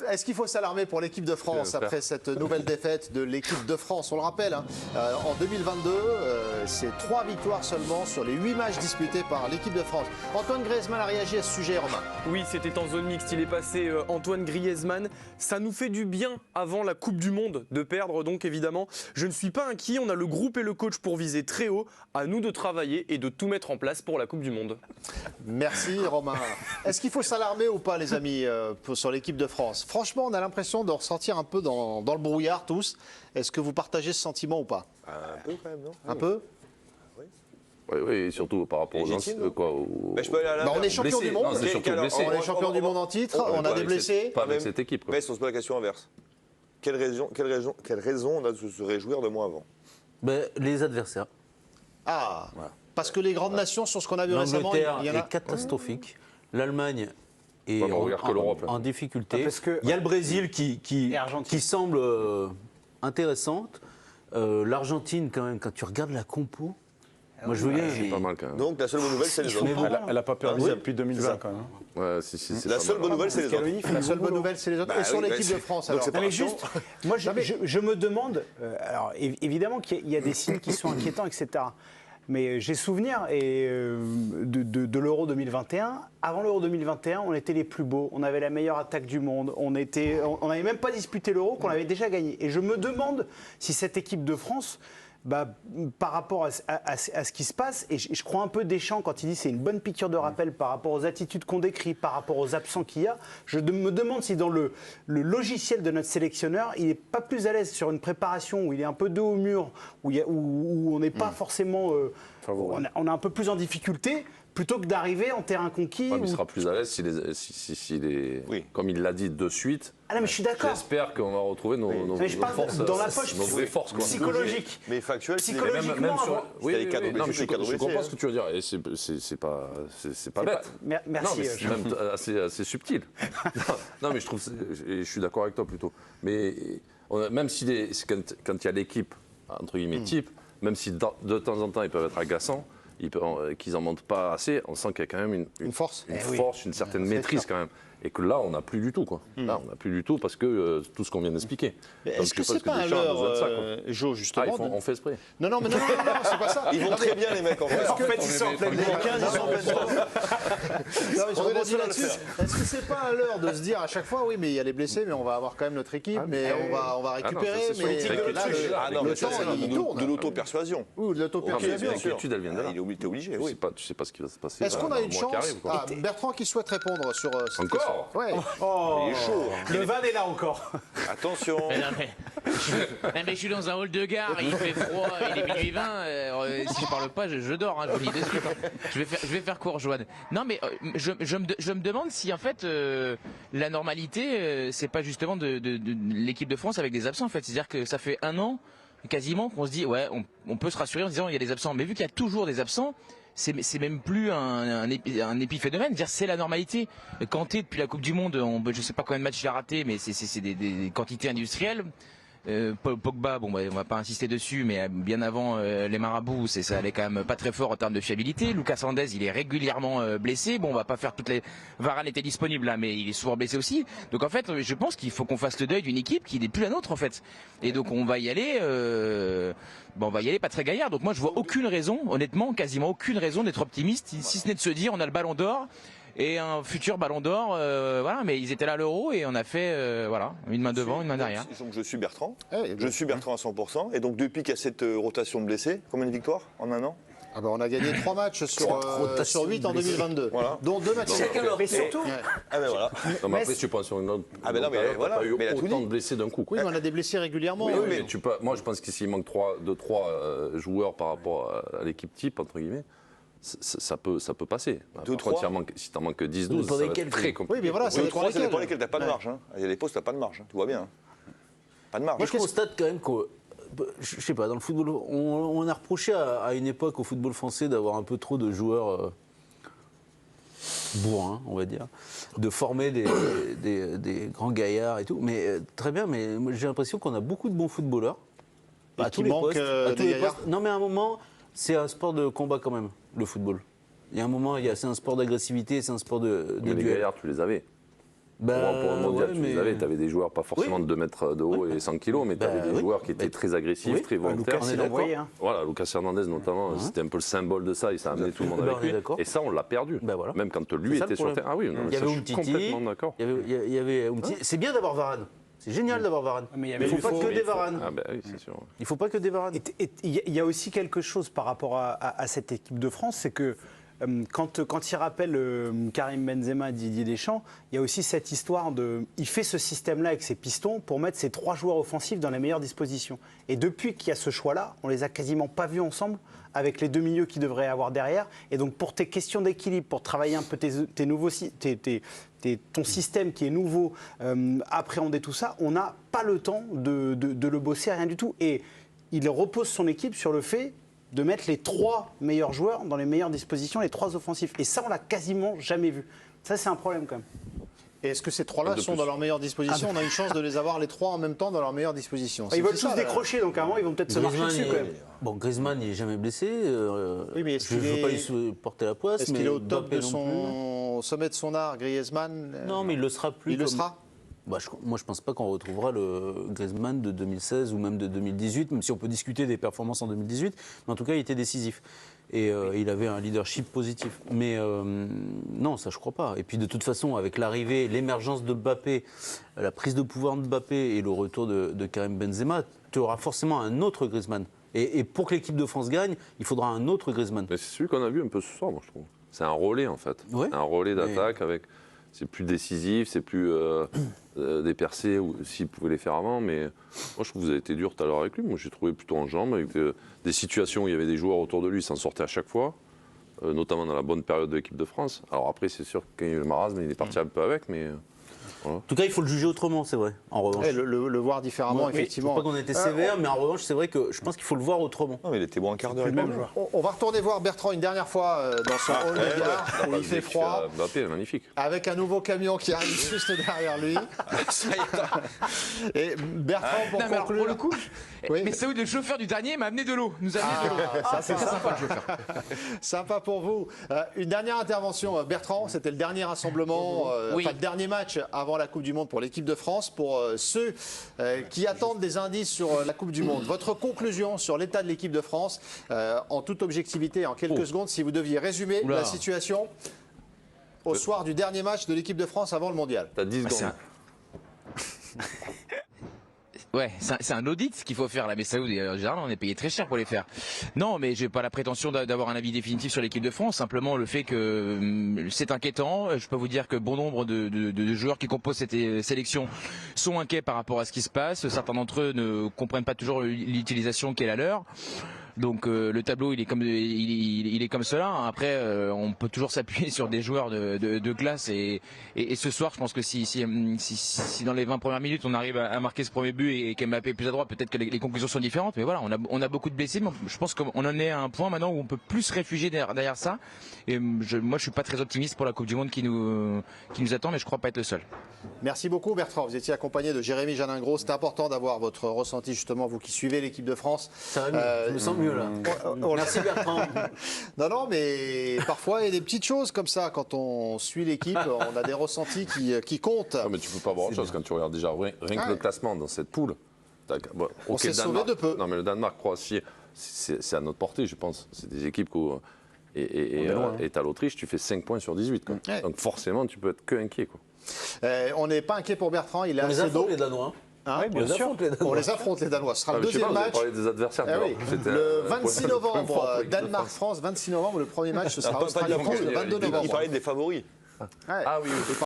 Est-ce qu'il faut s'alarmer pour l'équipe de France après cette nouvelle défaite de l'équipe de France? On le rappelle, hein, en 2022, c'est 3 victoires seulement sur les 8 matchs disputés par l'équipe de France. Antoine Griezmann a réagi à ce sujet, Romain. Oui, c'était en zone mixte, il est passé Antoine Griezmann. Ça nous fait du bien avant la Coupe du Monde de perdre, donc évidemment. Je ne suis pas inquiet, on a le groupe et le coach pour viser très haut. À nous de travailler et de tout mettre en place pour la Coupe du Monde. Merci Romain. Est-ce qu'il faut s'alarmer ou pas, les amis, sur l'équipe de France? Franchement, on a l'impression de ressentir un peu dans le brouillard tous. Est-ce que vous partagez ce sentiment ou pas? Un peu quand même, non? Un peu? Oui, surtout par rapport aux anciens. Je peux aller à on est champion du monde. Non, c'est surtout blessé. On est champion du monde en titre, on a des blessés. Pas avec cette équipe. Mais on se pose la question inverse. Quelle raison on a de se réjouir de moins avant? Les adversaires. Ah, voilà. Parce que les grandes nations, sur ce qu'on a vu récemment, il y en a... est catastrophique. L'Allemagne est en difficulté. Il y a le Brésil qui semble intéressante. L'Argentine, quand même, quand tu regardes la compo, moi je veux bien. C'est pas mal quand même. Donc la seule bonne nouvelle, c'est les autres. Elle n'a pas perdu depuis 2020 quand même. Ouais, la seule bonne nouvelle, c'est les autres. La seule bonne nouvelle, c'est les autres. Et sur l'équipe de France, alors. Mais juste, moi je me demande, alors évidemment qu'il y a des signes qui sont inquiétants, etc. Mais j'ai souvenir de l'Euro 2021. Avant l'Euro 2021, on était les plus beaux. On avait la meilleure attaque du monde. On n'avait même pas disputé l'Euro, qu'on avait déjà gagné. Et je me demande si cette équipe de France, par rapport à ce qui se passe, et je crois un peu Deschamps quand il dit c'est une bonne piqûre de rappel par rapport aux attitudes qu'on décrit, par rapport aux absents qu'il y a, je me demande si dans le logiciel de notre sélectionneur, il n'est pas plus à l'aise sur une préparation où il est un peu dos au mur, où on n'est pas forcément... on est un peu plus en difficulté, plutôt que d'arriver en terrain conquis. Ouais, mais il sera plus à l'aise s'il est, comme il l'a dit de suite. Ah non, mais je suis d'accord. J'espère qu'on va retrouver nos forces, dans la poche nos vraies forces, quoi. Psychologique. Mais factuel, psychologiquement. Je comprends ce que tu veux dire. Et c'est pas bête. Merci. Non, c'est même assez subtil. Non, mais je trouve, je suis d'accord avec toi plutôt. Mais même quand il y a l'équipe entre guillemets type, même si de temps en temps ils peuvent être agaçants, qu'ils n'en montent pas assez, on sent qu'il y a quand même une force, une certaine maîtrise quand même. Et que là, on n'a plus du tout, quoi. Là, on n'a plus du tout parce que tout ce qu'on vient d'expliquer. Est-ce que c'est pas un leurre, Jo, justement on fait exprès. Non, c'est pas ça. Ils vont très bien, les mecs, en fait. En fait, ils sont en pleine Est-ce que c'est pas un leurre de se dire à chaque fois, oui, mais il y a les blessés, mais on va avoir quand même notre équipe, mais on va récupérer. De l'auto-persuasion. Oui, de l'auto-persuasion. L'inquiétude, elle vient de là. T'es obligé, oui. Tu sais pas ce qui va se passer. Est-ce qu'on a une chance? Bertrand qui souhaite répondre sur cette question. Ouais. Il est chaud. Le van est là encore. Attention. Mais je suis dans un hall de gare, il fait froid, il est minuit 20. Si je parle pas, je dors. Je vous le dis de suite. Je vais faire court, Joanne. Non, mais je me demande si en fait la normalité, c'est pas justement de l'équipe de France avec des absents. En fait, c'est-à-dire que ça fait un an quasiment qu'on se dit ouais, on peut se rassurer en se disant il y a des absents. Mais vu qu'il y a toujours des absents. C'est même plus un épiphénomène, dire c'est la normalité. Kanté depuis la Coupe du Monde, je sais pas combien de matchs il a raté, mais c'est des quantités industrielles. Pogba, on va pas insister dessus, mais bien avant les marabouts, ça allait quand même pas très fort en termes de fiabilité. Lucas Hernandez, il est régulièrement blessé. On va pas faire toutes les. Varane était disponible là, mais il est souvent blessé aussi. Donc en fait, je pense qu'il faut qu'on fasse le deuil d'une équipe qui n'est plus la nôtre en fait. Et donc on va y aller. On va y aller pas très gaillard. Donc moi je vois aucune raison, honnêtement, quasiment aucune raison d'être optimiste, si ce n'est de se dire on a le Ballon d'Or et un futur Ballon d'Or, voilà. Mais ils étaient là à l'Euro et on a fait, voilà, une main devant, une main derrière. Donc je suis Bertrand. Je suis Bertrand à 100%. Et donc depuis qu'il y a cette rotation de blessés, combien de victoires en un an? On a gagné 3 matchs sur 8 en 2022, voilà. Dont 2 matchs. Mais surtout, voilà. Non, mais après, tu prends sur une autre. Non, mais voilà. Pas eu autant de blessés d'un coup. Oui, mais on a des blessés régulièrement. Oui, mais moi, je pense qu'ici, il manque 2-3 joueurs par rapport à l'équipe type, entre guillemets. Ça peut passer. Si t'en manques 10-12, ça va être très compliqué. Oui, mais voilà, c'est pour lesquels t'as pas de marge. Il y a des postes, t'as pas de marge. Tu vois bien. Pas de marge. Moi, je constate quand même que. Je sais pas, dans le football, on a reproché à une époque au football français d'avoir un peu trop de joueurs bourrins, on va dire, de former des grands gaillards et tout. Mais très bien, mais j'ai l'impression qu'on a beaucoup de bons footballeurs. À tous les postes. Non, mais à un moment, c'est un sport de combat quand même, le football. Il y a un moment, c'est un sport d'agressivité, c'est un sport de duel. Les gaillards, tu les avais. Pour un mondial, tu avais des joueurs pas forcément de 2 mètres de haut et 100 kilos, mais tu avais des joueurs qui étaient très agressifs, très volontaires. Voilà, Lucas Hernandez notamment, c'était un peu le symbole de ça, il s'est amené tout le monde avec lui. Et ça, on l'a perdu. Même quand lui était sur le terrain. Ah oui, il y avait Umtiti, il y avait Umtiti. C'est bien d'avoir Varane. C'est génial d'avoir Varane. Mais il ne faut pas que des Varane. Il ne faut pas que des Varane. Il y a aussi quelque chose par rapport à cette équipe de France, c'est que quand il rappelle Karim Benzema et Didier Deschamps, il y a aussi cette histoire de... Il fait ce système-là avec ses pistons pour mettre ses 3 joueurs offensifs dans les meilleures dispositions. Et depuis qu'il y a ce choix-là, on les a quasiment pas vus ensemble avec les 2 milieux qu'il devrait avoir derrière. Et donc pour tes questions d'équilibre, pour travailler un peu ton système qui est nouveau, appréhender tout ça, on n'a pas le temps de le bosser, rien du tout. Et il repose son équipe sur le fait de mettre les 3 meilleurs joueurs dans les meilleures dispositions, les 3 offensifs. Et ça, on l'a quasiment jamais vu. Ça, c'est un problème quand même. Et est-ce que ces 3-là sont dans leurs meilleures dispositions? On a une chance de les avoir les 3 en même temps dans leurs meilleures dispositions. Ils veulent tous décrocher, donc à un moment, ils vont peut-être se marcher dessus quand même. Bon, Griezmann, il n'est jamais blessé. Oui, mais je ne veux pas lui porter la poisse. Est-ce qu'il est au top de au sommet de son art, Griezmann? Non, mais il le sera plus. Il le sera? Moi, je ne pense pas qu'on retrouvera le Griezmann de 2016 ou même de 2018, même si on peut discuter des performances en 2018. Mais en tout cas, il était décisif. Et il avait un leadership positif. Mais non, ça, je ne crois pas. Et puis, de toute façon, avec l'arrivée, l'émergence de Mbappé, la prise de pouvoir de Mbappé et le retour de Karim Benzema, tu auras forcément un autre Griezmann. Et pour que l'équipe de France gagne, il faudra un autre Griezmann. C'est celui qu'on a vu un peu ce soir, moi, je trouve. C'est un relais, en fait. Ouais. Un relais d'attaque avec... C'est plus décisif, c'est plus des percées s'il pouvait les faire avant. Mais moi, je trouve que vous avez été dur tout à l'heure avec lui. Moi, j'ai trouvé plutôt en jambes, avec des situations où il y avait des joueurs autour de lui, il s'en sortait à chaque fois, notamment dans la bonne période de l'équipe de France. Alors après, c'est sûr que quand il y a eu le marasme, il est parti un peu avec, mais... Voilà. En tout cas, il faut le juger autrement, c'est vrai, en revanche. Le voir différemment, effectivement. Je ne sais pas qu'on était sévère, mais en revanche, c'est vrai que je pense qu'il faut le voir autrement. Non, mais il était bon un quart d'heure. On va retourner voir Bertrand une dernière fois dans son hall de gare, où il fait froid. Mbappé, magnifique. Avec un nouveau camion qui arrive juste derrière lui. Et Bertrand, pour conclure... pour le coup, mais c'est où le chauffeur du dernier m'a amené de l'eau. Nous a amené de l'eau. Ça, c'est sympa, le chauffeur. Sympa pour vous. Une dernière intervention, Bertrand. C'était le dernier rassemblement, le dernier match avant la Coupe du Monde pour l'équipe de France. Pour ceux qui attendent des indices sur la Coupe du Monde, votre conclusion sur l'état de l'équipe de France, en toute objectivité, en quelques secondes, si vous deviez résumer la situation au soir du dernier match de l'équipe de France avant le Mondial. T'as 10 secondes. Ouais, c'est un audit qu'il faut faire là, mais ça, en général, on est payé très cher pour les faire. Non, mais j'ai pas la prétention d'avoir un avis définitif sur l'équipe de France. Simplement le fait que c'est inquiétant. Je peux vous dire que bon nombre de joueurs qui composent cette sélection sont inquiets par rapport à ce qui se passe. Certains d'entre eux ne comprennent pas toujours l'utilisation qu'est la leur. Donc le tableau il est comme cela. Après on peut toujours s'appuyer sur des joueurs de classe et ce soir je pense que si dans les 20 premières minutes on arrive à marquer ce premier but et qu'Mbappé est plus adroit, peut-être que les conclusions sont différentes. Mais voilà, on a beaucoup de blessés, mais je pense qu'on en est à un point maintenant où on peut plus se réfugier derrière ça. Et moi je suis pas très optimiste pour la Coupe du Monde qui nous attend, mais je crois pas être le seul. Merci beaucoup Bertrand. Vous étiez accompagné de Jérémy Jalingros. C'est important d'avoir votre ressenti justement, vous qui suivez l'équipe de France. Ça va mieux, je me sens mieux là. Merci Bertrand. Non, mais parfois il y a des petites choses comme ça. Quand on suit l'équipe, on a des ressentis qui comptent. Non, mais tu peux pas voir autre chose quand tu regardes déjà rien que le classement dans cette poule. Bon, on s'est sauvé de peu. Non, mais le Danemark, Croatie, c'est à notre portée, je pense. C'est des équipes et t'as l'Autriche, tu fais 5 points sur 18. Quoi. Ouais. Donc forcément, tu peux être que inquiet. Quoi. On n'est pas inquiet pour Bertrand, il est assez d'eau. Les Danois. Oui, bien sûr. On les affronte les Danois. Ce sera le deuxième match. Des adversaires. Le 26 novembre, Danemark-France, 26 novembre, le premier match, ce sera Australie-France le 22 novembre. Il parlait des favoris. Ah oui.